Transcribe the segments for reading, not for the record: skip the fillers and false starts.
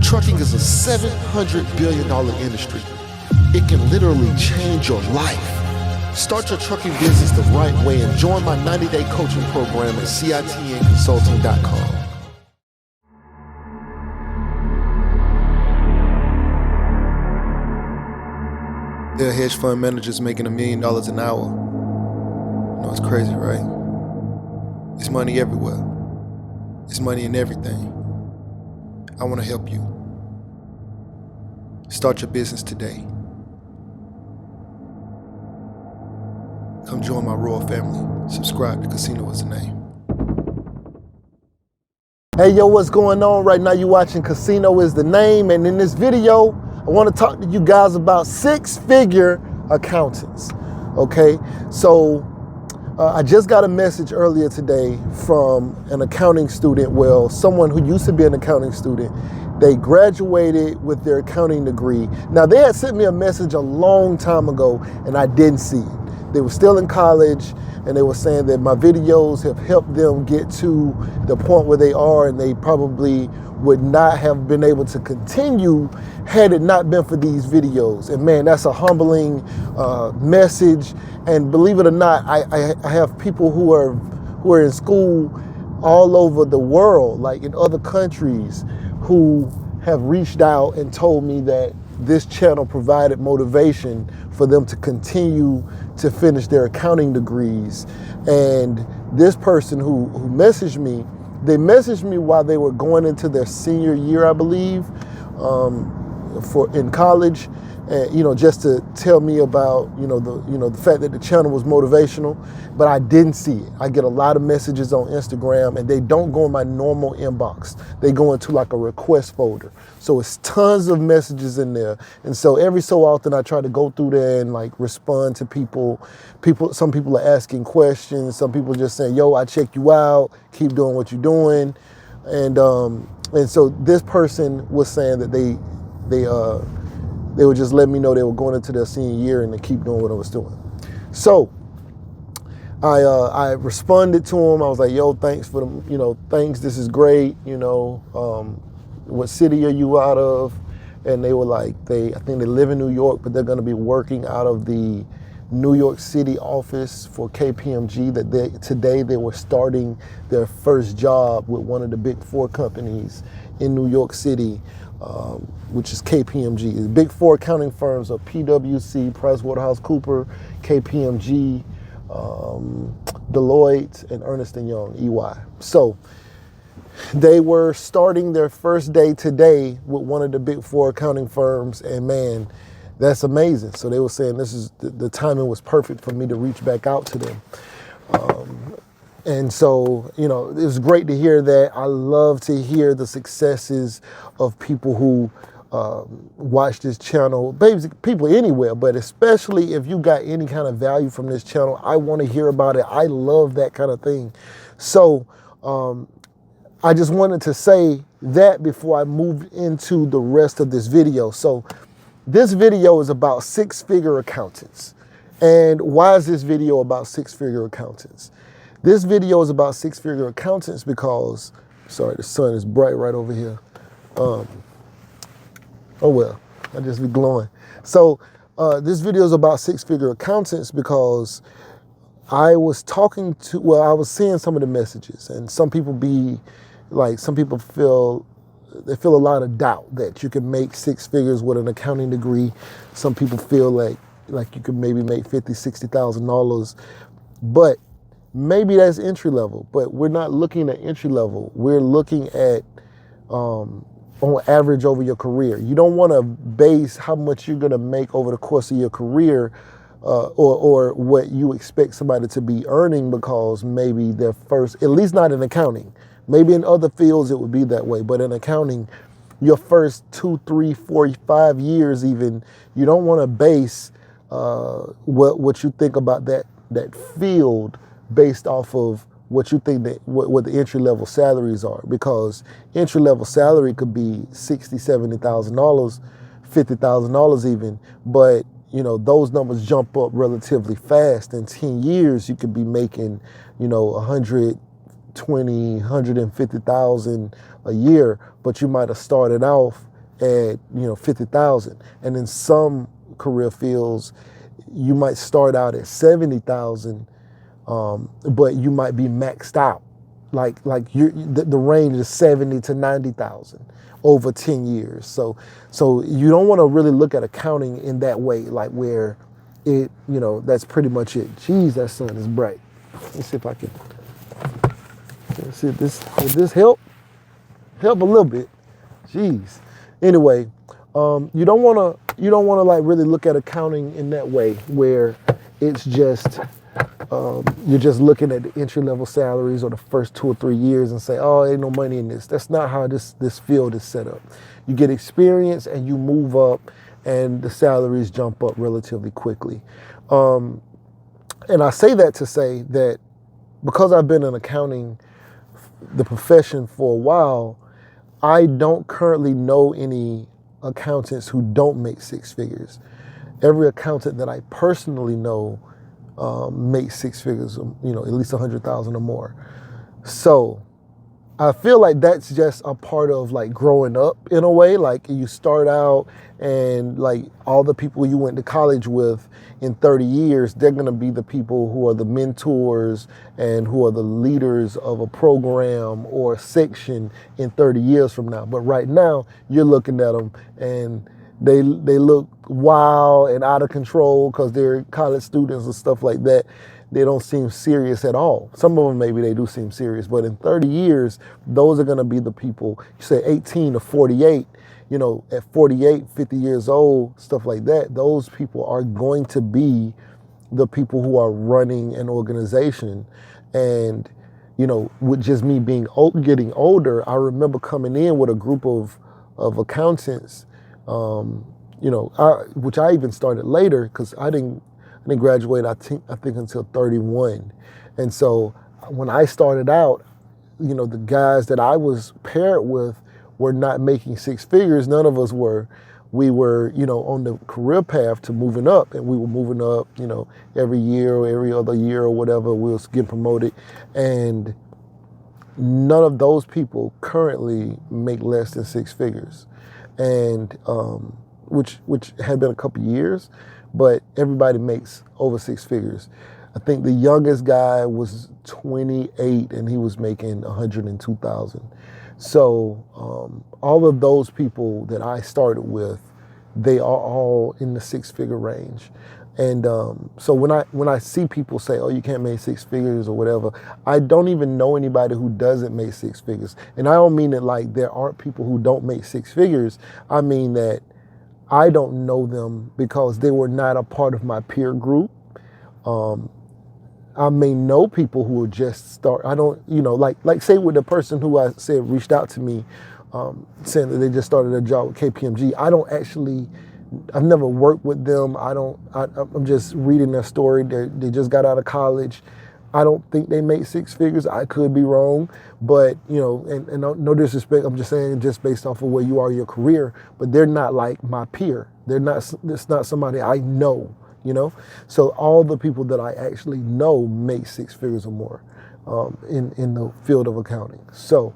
Trucking is a $700 billion industry. It can literally change your life. Start your trucking business the right way and join my 90-day coaching program at citnconsulting.com. There are hedge fund managers making $1 million an hour. You know, it's crazy, right? It's money everywhere. It's money in everything. I want to help you. Start your business today. Come join my royal family. Subscribe to Casino is the name. Hey, yo, what's going on? Right now you're watching Casino is the Name, and in this video, I want to talk to you guys about six-figure accountants, okay? So I just got a message earlier today from an accounting student, well, someone who used to be an accounting student. They graduated with their accounting degree. Now, they had sent me a message a long time ago, and I didn't see it. They were still in college, and they were saying that my videos have helped them get to the point where they are, and they probably would not have been able to continue had it not been for these videos. And man, that's a humbling message. And believe it or not, I have people who are in school all over the world, like in other countries, who have reached out and told me that this channel provided motivation for them to continue to finish their accounting degrees. And this person who messaged me, they messaged me while they were going into their senior year, I believe, in college, and just to tell me about the fact that the channel was motivational, but I didn't see it. I get a lot of messages on Instagram, and they don't go in my normal inbox. They go into like a request folder. So it's tons of messages in there, and so every so often I try to go through there and like respond to people. Some people are asking questions. Some people are just saying, "Yo, I check you out. Keep doing what you're doing," and so this person was saying that they would just let me know they were going into their senior year and to keep doing what I was doing. So I responded to him. I was like, "Yo, thanks for thanks. This is great. What city are you out of?" And they were like, I think they live in New York, but they're going to be working out of the New York City office for KPMG. Today they were starting their first job with one of the big four companies in New York City, which is KPMG. The big four accounting firms are PwC, PricewaterhouseCoopers, KPMG, Deloitte, and Ernst & Young, EY. So they were starting their first day today with one of the big four accounting firms, and man, that's amazing. So they were saying the timing was perfect for me to reach back out to them. And so, it was great to hear that. I love to hear the successes of people who watch this channel, people anywhere, but especially if you got any kind of value from this channel, I want to hear about it. I love that kind of thing. So I just wanted to say that before I move into the rest of this video. So this video is about six-figure accountants. And why is this video about six-figure accountants? This video is about six-figure accountants because, sorry, the sun is bright right over here. Oh well, I just be glowing. So this video is about six-figure accountants because I was seeing some of the messages, and some people feel a lot of doubt that you can make six figures with an accounting degree. Some people feel like you could maybe make $50,000, $60,000, but maybe that's entry level. But we're not looking at entry level. We're looking at on average over your career. You don't want to base how much you're going to make over the course of your career or what you expect somebody to be earning, because maybe their first, at least not in accounting. Maybe in other fields it would be that way, but in accounting, your first 2, 3, 4, 5 years even, you don't want to base what you think about that field based off of what you think that what the entry level salaries are, because entry level salary could be $60,000, $70,000, $50,000 even, but those numbers jump up relatively fast. In 10 years, you could be making 120,000, 150,000 a year, but you might have started off at 50,000, and in some career fields you might start out at 70,000, but you might be maxed out. Like the range is 70 to 90,000 over 10 years. So you don't want to really look at accounting in that way, like where it, that's pretty much it. Geez, that sun is bright. Let's see if I can. Let's see if this help a little bit. Jeez. Anyway, you don't want to like really look at accounting in that way where it's just you're just looking at the entry-level salaries or the first 2 or 3 years and say, oh, ain't no money in this. That's not how this field is set up. You get experience and you move up, and the salaries jump up relatively quickly. And I say that to say that because I've been in accounting, the profession, for a while, I don't currently know any accountants who don't make 6 figures. Every accountant that I personally know makes 6 figures, at least 100,000 or more. So I feel like that's just a part of like growing up in a way. Like you start out and like all the people you went to college with in 30 years, they're going to be the people who are the mentors and who are the leaders of a program or a section in 30 years from now. But right now you're looking at them and they look wild and out of control because they're college students and stuff like that. They don't seem serious at all. Some of them, maybe they do seem serious, but in 30 years, those are going to be the people. You say 18 to 48, at 48, 50 years old, stuff like that, those people are going to be the people who are running an organization. And, with just me getting older, I remember coming in with a group of accountants, which I even started later because I didn't graduate, I think until 31. And so when I started out, the guys that I was paired with were not making 6 figures. None of us were. We were, on the career path to moving up, and we were moving up, every year or every other year or whatever, we was getting promoted. And none of those people currently make less than 6 figures. And, which had been a couple years, but everybody makes over 6 figures. I think the youngest guy was 28 and he was making 102,000. So all of those people that I started with, they are all in the 6-figure range. And so when I see people say, oh, you can't make 6 figures or whatever, I don't even know anybody who doesn't make 6 figures. And I don't mean it like there aren't people who don't make 6 figures. I mean that I don't know them because they were not a part of my peer group. I may know people who will just start. I don't, like say with the person who I said reached out to me, saying that they just started a job with KPMG. I've never worked with them. I'm just reading their story. They just got out of college. I don't think they make 6 figures. I could be wrong, but and no disrespect. I'm just saying just based off of where you are in your career, but they're not like my peer. It's not somebody I know, So all the people that I actually know make 6 figures or more in the field of accounting. So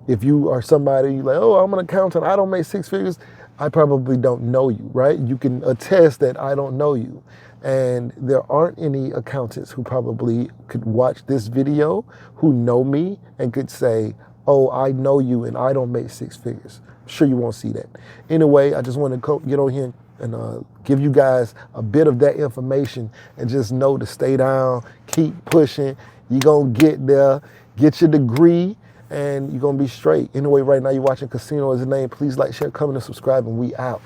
if you are somebody like, oh, I'm an accountant, I don't make 6 figures, I probably don't know you, right? You can attest that I don't know you. And there aren't any accountants who probably could watch this video who know me and could say, oh, I know you and I don't make 6 figures. I'm sure you won't see that. Anyway, I just want to get on here and give you guys a bit of that information and just know to stay down, keep pushing. You're going to get there, get your degree, and you're going to be straight. Anyway, right now you're watching Casino Is the Name. Please like, share, comment, and subscribe, and we out.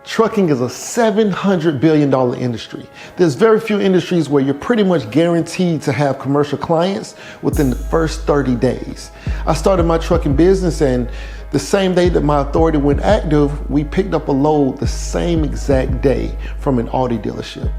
Trucking is a $700 billion industry. There's very few industries where you're pretty much guaranteed to have commercial clients within the first 30 days. I started my trucking business, and the same day that my authority went active, we picked up a load the same exact day from an Audi dealership.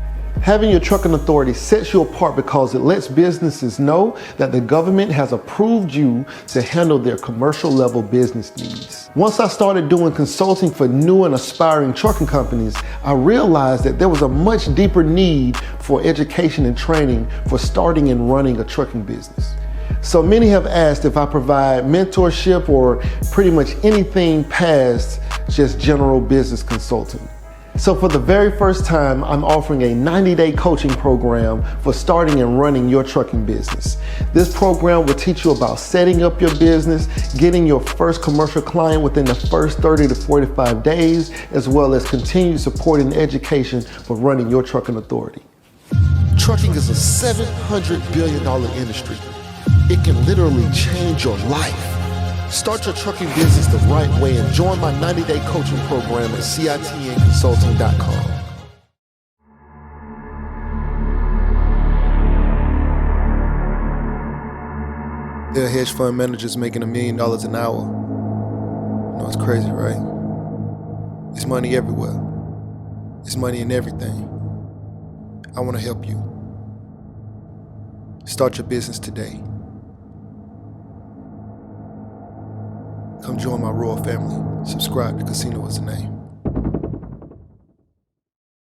Having your trucking authority sets you apart because it lets businesses know that the government has approved you to handle their commercial level business needs. Once I started doing consulting for new and aspiring trucking companies, I realized that there was a much deeper need for education and training for starting and running a trucking business. So many have asked if I provide mentorship or pretty much anything past just general business consulting. So for the very first time, I'm offering a 90-day coaching program for starting and running your trucking business. This program will teach you about setting up your business, getting your first commercial client within the first 30 to 45 days, as well as continued support and education for running your trucking authority. Trucking is a $700 billion industry. It can literally change your life. Start your trucking business the right way and join my 90-day coaching program at citnconsulting.com. There are hedge fund managers making $1 million an hour. You know, it's crazy, right? It's money everywhere. It's money in everything. I want to help you. Start your business today. Come join my royal family. Subscribe to Casino is the name.